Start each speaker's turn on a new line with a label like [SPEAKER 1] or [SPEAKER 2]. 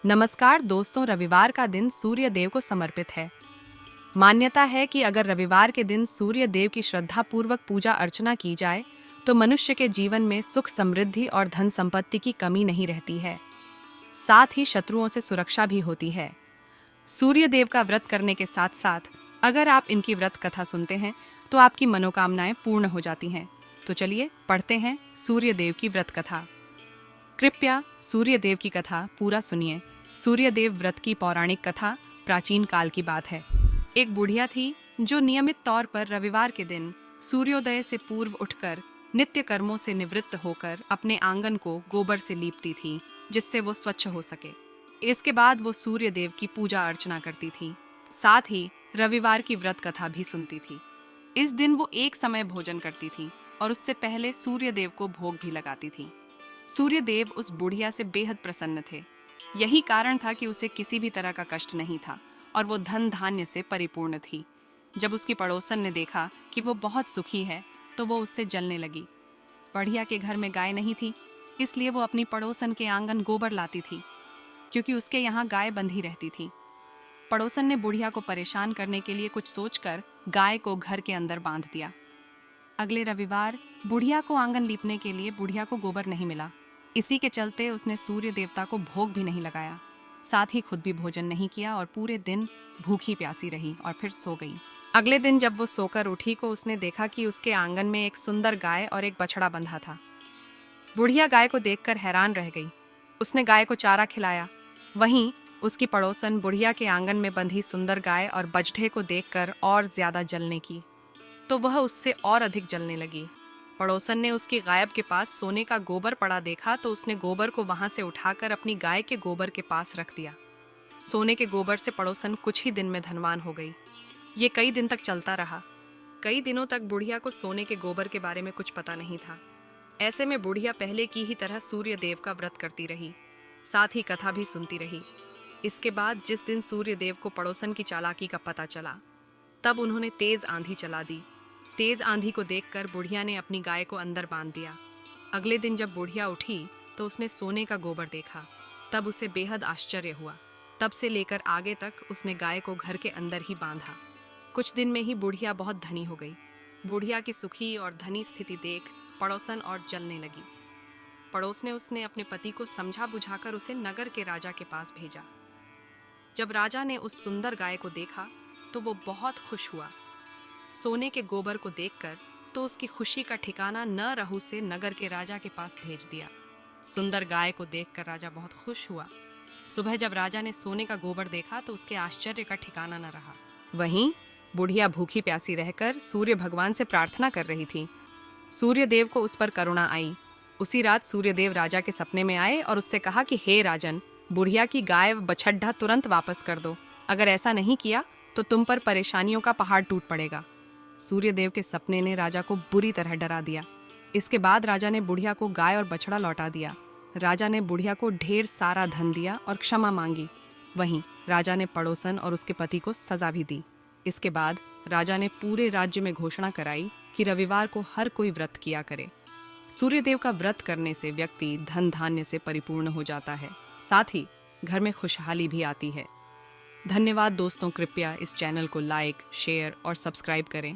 [SPEAKER 1] नमस्कार दोस्तों, रविवार का दिन सूर्य देव को समर्पित है। मान्यता है कि अगर रविवार के दिन सूर्य देव की श्रद्धा पूर्वक पूजा अर्चना की जाए तो मनुष्य के जीवन में सुख, समृद्धि और धन संपत्ति की कमी नहीं रहती है। साथ ही शत्रुओं से सुरक्षा भी होती है। सूर्य देव का व्रत करने के साथ साथ अगर आप इनकी व्रत कथा सुनते हैं तो आपकी मनोकामनाएं पूर्ण हो जाती हैं। तो चलिए पढ़ते हैं सूर्य देव की व्रत कथा। कृपया सूर्य देव की कथा पूरा सुनिए। सूर्य देव व्रत की पौराणिक कथा प्राचीन काल की बात है। एक बुढ़िया थी जो नियमित तौर पर रविवार के दिन सूर्योदय से पूर्व उठकर नित्य कर्मों से निवृत्त होकर अपने आंगन को गोबर से लीपती थी, जिससे वो स्वच्छ हो सके। इसके बाद वो सूर्य देव की पूजा अर्चना करती थी। साथ ही रविवार की व्रत कथा भी सुनती थी। इस दिन वो एक समय भोजन करती थी और उससे पहले सूर्य देव को भोग भी लगाती थी। सूर्य देव उस बुढ़िया से बेहद प्रसन्न थे। यही कारण था कि उसे किसी भी तरह का कष्ट नहीं था और वो धन धान्य से परिपूर्ण थी। जब उसकी पड़ोसन ने देखा कि वो बहुत सुखी है तो वो उससे जलने लगी। बुढ़िया के घर में गाय नहीं थी, इसलिए वो अपनी पड़ोसन के आंगन गोबर लाती थी, क्योंकि उसके यहाँ गाय बंधी रहती थी। पड़ोसन ने बुढ़िया को परेशान करने के लिए कुछ सोचकर गाय को घर के अंदर बांध दिया। अगले रविवार बुढ़िया को आंगन लीपने के लिए बुढ़िया को गोबर नहीं मिला। इसी के चलते उसने सूर्य देवता को भोग भी नहीं लगाया। साथ ही खुद भी भोजन नहीं किया और पूरे दिन भूखी प्यासी रही और फिर सो गई। अगले दिन जब वो सोकर उठी को उसने देखा कि उसके आंगन में एक सुंदर गाय और एक बछड़ा बंधा था। बुढ़िया गाय को देखकर हैरान रह गई। उसने गाय को चारा खिलाया। वहीं उसकी पड़ोसन बुढ़िया के आंगन में बंधी सुंदर गाय और बछड़े को देखकर और ज्यादा जलने की, तो वह उससे और अधिक जलने लगी। पड़ोसन ने उसकी गायब के पास सोने का गोबर पड़ा देखा तो उसने गोबर को वहां से उठाकर अपनी गाय के गोबर के पास रख दिया। सोने के गोबर से पड़ोसन कुछ ही दिन में धनवान हो गई। ये कई दिन तक चलता रहा। कई दिनों तक बुढ़िया को सोने के गोबर के बारे में कुछ पता नहीं था। ऐसे में बुढ़िया पहले की ही तरह सूर्य देव का व्रत करती रही, साथ ही कथा भी सुनती रही। इसके बाद जिस दिन सूर्य देव को पड़ोसन की चालाकी का पता चला, तब उन्होंने तेज आंधी चला दी। तेज आंधी को देखकर बुढ़िया ने अपनी गाय को अंदर बांध दिया। अगले दिन जब बुढ़िया उठी तो उसने सोने का गोबर देखा। तब उसे बेहद आश्चर्य हुआ। तब से लेकर आगे तक उसने गाय को घर के अंदर ही बांधा। कुछ दिन में ही बुढ़िया बहुत धनी हो गई। बुढ़िया की सुखी और धनी स्थिति देख पड़ोसन और जलने लगी। पड़ोस ने उसने अपने पति को समझा बुझाकर उसे नगर के राजा के पास भेजा। जब राजा ने उस सुंदर गाय को देखा तो वो बहुत खुश हुआ। सोने के गोबर को देखकर तो उसकी खुशी का ठिकाना न रहा। उसे नगर के राजा के पास भेज दिया। सुंदर गाय को देखकर राजा बहुत खुश हुआ। सुबह जब राजा ने सोने का गोबर देखा तो उसके आश्चर्य का ठिकाना न रहा। वहीं बुढ़िया भूखी प्यासी रहकर सूर्य भगवान से प्रार्थना कर रही थी। सूर्य देव को उस पर करुणा आई। उसी रात सूर्य देव राजा के सपने में आए और उससे कहा कि हे राजन, बुढ़िया की गाय बछड़ा तुरंत वापस कर दो। अगर ऐसा नहीं किया तो तुम पर परेशानियों का पहाड़ टूट पड़ेगा। सूर्यदेव के सपने ने राजा को बुरी तरह डरा दिया। इसके बाद राजा ने बुढ़िया को गाय और बछड़ा लौटा दिया। राजा ने बुढ़िया को ढेर सारा धन दिया और क्षमा मांगी। वहीं राजा ने पड़ोसन और उसके पति को सजा भी दी। इसके बाद राजा ने पूरे राज्य में घोषणा कराई कि रविवार को हर कोई व्रत किया करे। सूर्यदेव का व्रत करने से व्यक्ति धन धान्य से परिपूर्ण हो जाता है, साथ ही घर में खुशहाली भी आती है। धन्यवाद दोस्तों, कृपया इस चैनल को लाइक, शेयर और सब्सक्राइब करें।